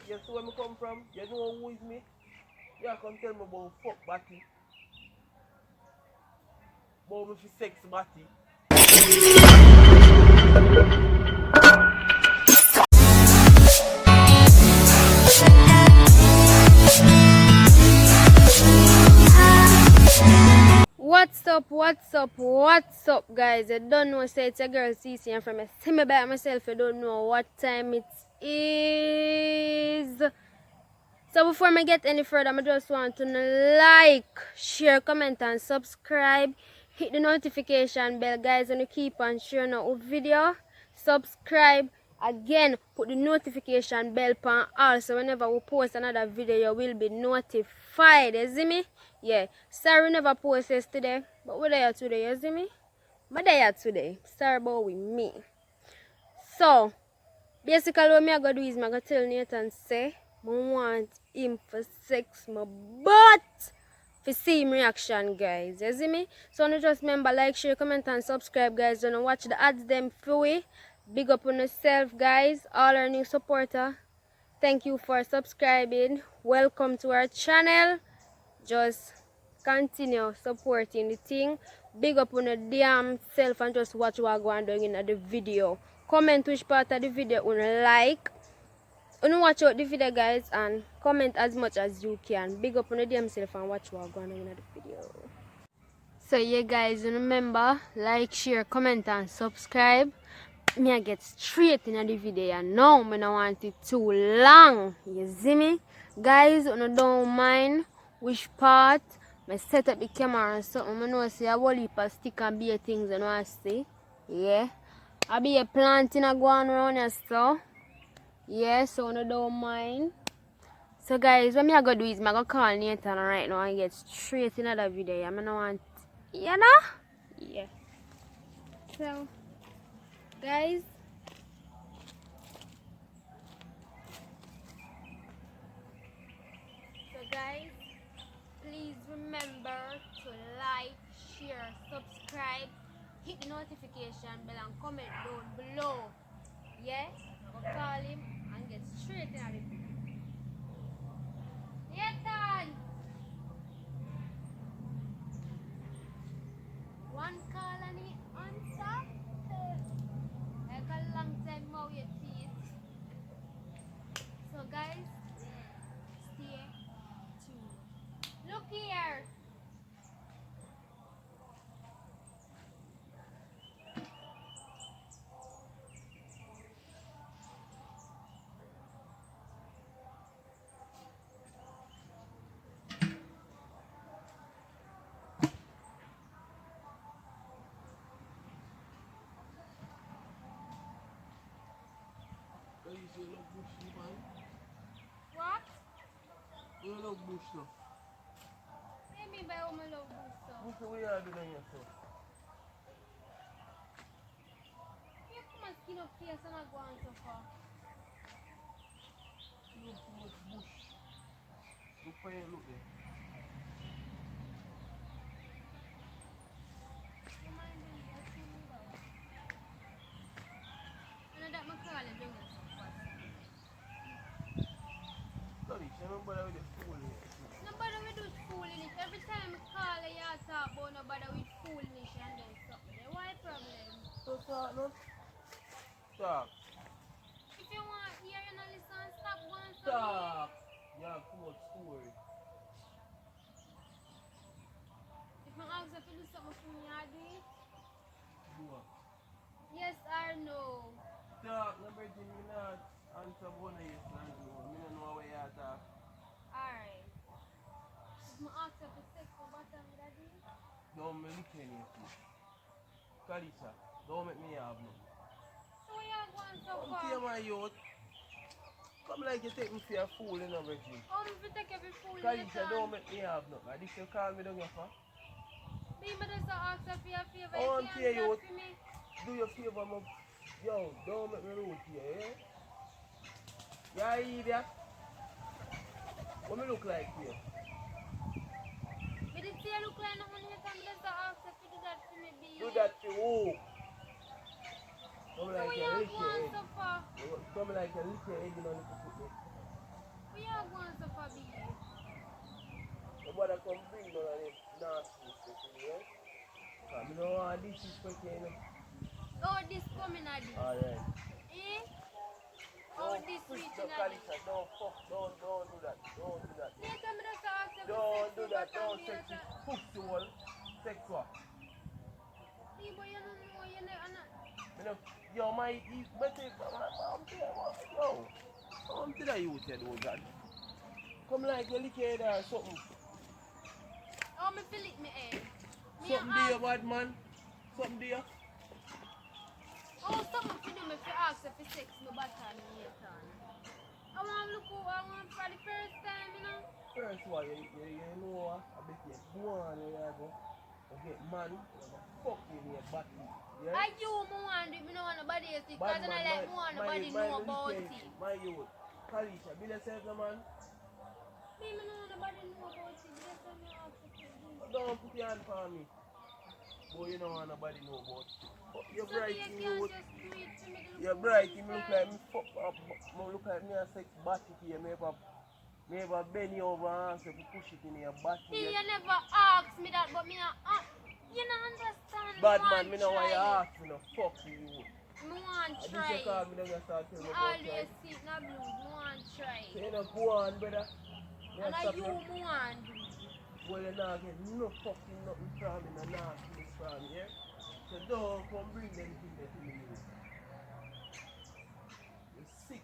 You see where me come from? You know who is me? You come tell me about fuck body. About me for sex body. What's up, guys? I don't know, say it's a girl CC and from a see me by myself, I don't know what time it is. So before I get any further, I just want to like, share, comment and subscribe. Hit the notification bell, guys, and you keep on sharing our video. Subscribe. Again, put the notification bell on all, so whenever we post another video, you will be notified. You see me? Yeah. Sorry we never post yesterday, but we're there today, you see me? But there today. Sorry about with me. So, basically what I go do is I go tell Nathan say I want him for sex my butt for see him reaction, guys. You see me? So no just remember like, share, comment and subscribe, guys. Don't watch the ads them free. Big up on yourself, guys. All our new supporter. Thank you for subscribing. Welcome to our channel. Just continue supporting the thing. Big up on the damn self and just watch what I'm doing in the video. Comment which part of the video you like. You watch out the video, guys, and comment as much as you can. Big up on the damn self and watch what I'm doing in the video. So yeah, guys, remember like, share, comment and subscribe. Me I get straight in the video and now I don't want it too long. You see me? Guys, you don't mind which part I set up the camera and something. I know see a whole heap of stick and beer things and I see. Yeah. I be a planting a going around here so. Yeah, so you don't mind. So guys, what I go do is I go call Nathan right now and get straight in the video. I don't want, you know? Yeah. So guys, please remember to like, share, subscribe, hit the notification bell and comment down below. Yeah? I'll call him and get straight in the video. Nathan! One call and he answer? Like a long time now you see it. So guys, stay tuned. Look here! You love bush, man. What? You love bush, no? What do you mean by how I love Busto? Bush, what you are doing yourself? You come and skin up face and I go on so far. You look too much bush. Look for you, look there. You mind doing that to me though? I know that my call is doing it so fast. Sorry, remember that with the fool here. Nobody will do fooling it. Every time I call you talk about nobody with foolish and then something. Then why problem? So talk, no? Talk. If you want hear you know listen, stop going so Talk. You have too much story. if I ask if you do something for me, I do it. Do what? Yes or no? Talk, no virgin, me not answer one of yes and no. Me don't know where you talk. Alright. If I ask if you sex for bottom, would I do it? Don't make me tell you. Kalisa, don't make me have no. So where you going so Come far? here, my youth. Come like you take me for a fool, you know, virgin. How do you take every fool Kalisa, don't make me have no. Like this you call me down here for. Me just ask if you a favor. I want You to can't hear do you. that for me. Do your favor, mom. Yo, don't make me rude here, eh? Yeah, idiot. What me look like here? Me did see you look like nothing yet and just ask if you do that for me, be Do you. that to who? Come So like where a you lick your going egg. so far? Come like a lick your egg, you know, little put me. know want this is for you know. Oh, this coming at this. Alright. Eh? Oh, Don't this push reaching the at this. Kalisha. Don't fuck. Don't do that. Don't do that. Later, I'm just ask you Don't do for that. sex, Don't but sex it. Sexual. Sexual. you but you don't know, you know, You know, yo, my, better, yo, I'm to the youth, you know, God. Come like you lick your head or something. oh, me feel it, me eh. Me Something ask, there, bad man. Something there. oh, something for do me for ask if it's sex, me button me yet on. I want to look over, I want for the first time, you know. First one, you know what? I bet you go on there, you go. You get man, you go fuck you in your body. Yeah? I you me want it, me don't want nobody else it, because Bad I man, like me want nobody know about it. my youth. Kalisha, be yourself, no man. Me don't want nobody know about it, that's why me ask if it's this. Don't put your hand for me. Boy, you don't want nobody know about it. But you're So bright you in can't youth. just do it to me. You're bright, you look like me fuck up, me look like me a sex body to you, me ever bend you over and say push it in your body. See, you never asked me that, but me you don't understand. Bad man, me know why you ask me, no fuck you. Me want I try. just call me, don't get start telling Me me about always try. see it in a blues. Me want try. So you know, go on, brother. Me And a I stop you you. me want do. Well, you not get no fucking nothing from me, no nastiness from me, yeah? So don't come bring them things there to me, you. You're 6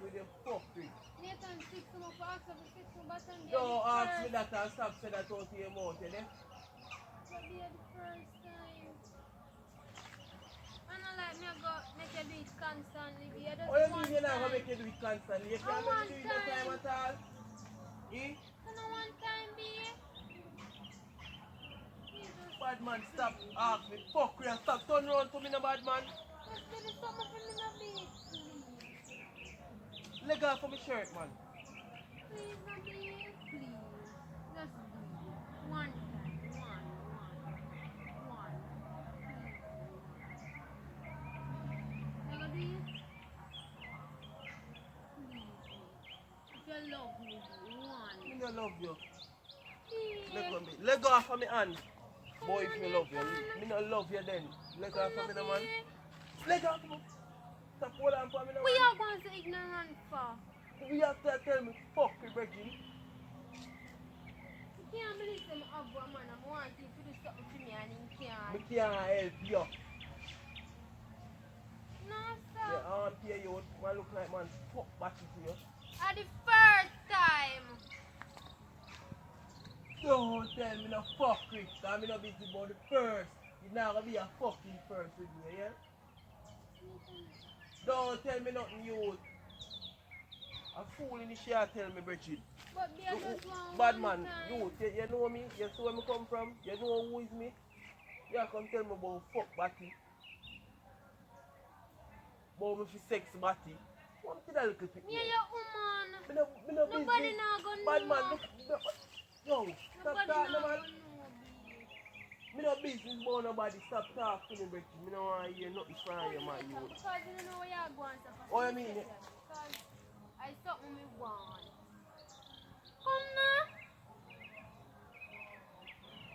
with your fuckery. Nathan 6 come up for ask of the 6 but I'm the Don't ask me first. that and stop saying that out of your mouth, you know? But be the first time. And I like me I go make you do it constantly. Be just What you one mean you're not going to time. make you do it constantly? You I can't want make me do it no time time. at all. Eh? And I one time be. Jesus. Bad man, stop asking me. Fuck you and stop turn around to me, no bad man. Just do the something for me no be. Please. Leg off of my shirt, man. Please, no please. Please. Just do it. One time. One. Please. You gonna do it? Please. If you love me, do one. Me no love you. Please. Leg off of my hand. Boy, if you love you. Me no love you then. Leg off of me, no man. Leg off of me. Stop holding on for me, no We man. are going to ignorant for. You have to tell me, fuck me, Virgin. You can't believe them have a man and want him to do something for me and he can't. Me can't help you. No, Yeah, sir. I want to hear you. Man look like man fuck batty to you. At the first time. Don't tell me no fuck Chris, cause me no busy about the first. It's not gonna be a fucking first with me, yeah? Don't tell me nothing you. A fool in the share tell me, Bridget. But be a just one Bad man, time. you know me? You see where me come from? You know who is me? You come tell me about fuck batty. About me for sex batty. What did I look at Me and your woman. Me no Nobody business. now gonna Bad know. man, yo, stop Nobody talking, now man. gonna know, babe. Me no business about nobody. Stop talking to me, Bridget. Me no want to hear nothing from you, man. You. Because you don't know where you're going. What you mean? Because I something me want. Come now.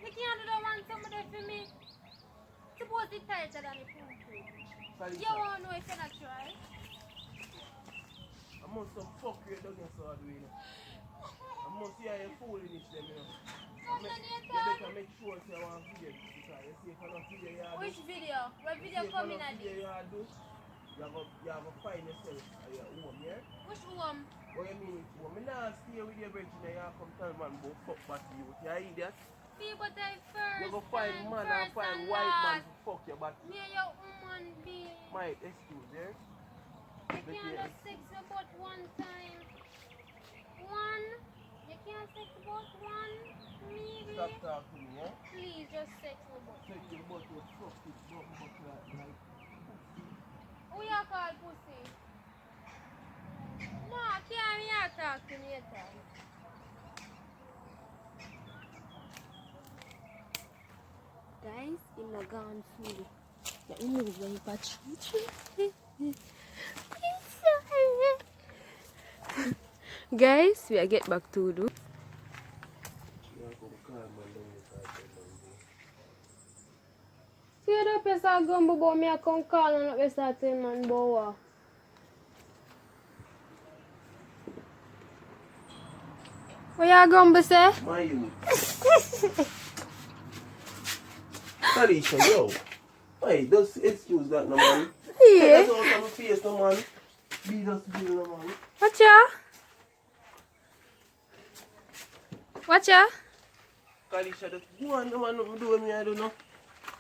You can't do that one somebody for me. Suppose it's tighter than the poo. You won't know if you're not try. I must have fuck you down here, so I do, you know. I must hear you foolish them, you know. You better make sure you want video this because you see if I don't video you Which do. video? What video coming at Video this? you do, you have to find yourself at your home, yeah? Which one? What you mean it's home? I not stay with your virgin and you come tell man about fuck back to you. You idiot? See, but I first You go find time, man first and find and white man last. to fuck your back. Me and your woman be. My excuse, yeah? You can't just sex about one time. One? You can't sex about one? Maybe? Stop talking to me, yeah? Please just sex about. Take your butt to fuck it, butt like Who you call pussy? No, can't me talk to me at all. Guys, in the gone food. Let me move my patch. Guys, we are get back to do. See the person gumbo about me, I come call and not start saying man bowa. What you gumbo say? My youth. Talisha, yo. Hey, just excuse that no man. Yeah. That's out of my face no man. Be just be no man. Watch ya. Watch ya. Talisha, just go on no man, nothing do with me, I don't know.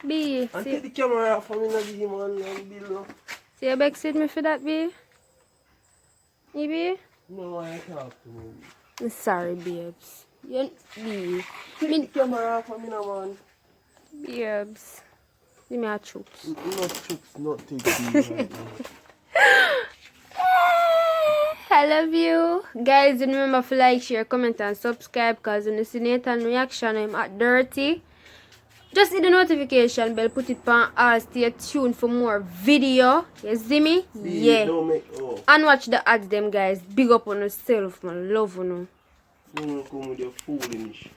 B. And See, take the camera off from me, no be man, and Bill no. see you back me for that, B? You B? No, I talk to me. I'm sorry, babes. You B. Take the camera off from me, no man. Babes. Give me a chooks. No tricks, not take these right now. I love you. Guys, remember to like, share, comment and subscribe because when you see Nathan reaction, I'm at dirty. Just hit the notification bell, put it on all, stay tuned for more video. You see me? Yeah. Don't make, oh. And watch the ads them guys. Big up on yourself, man. Love on you. Don't come with your foolishness.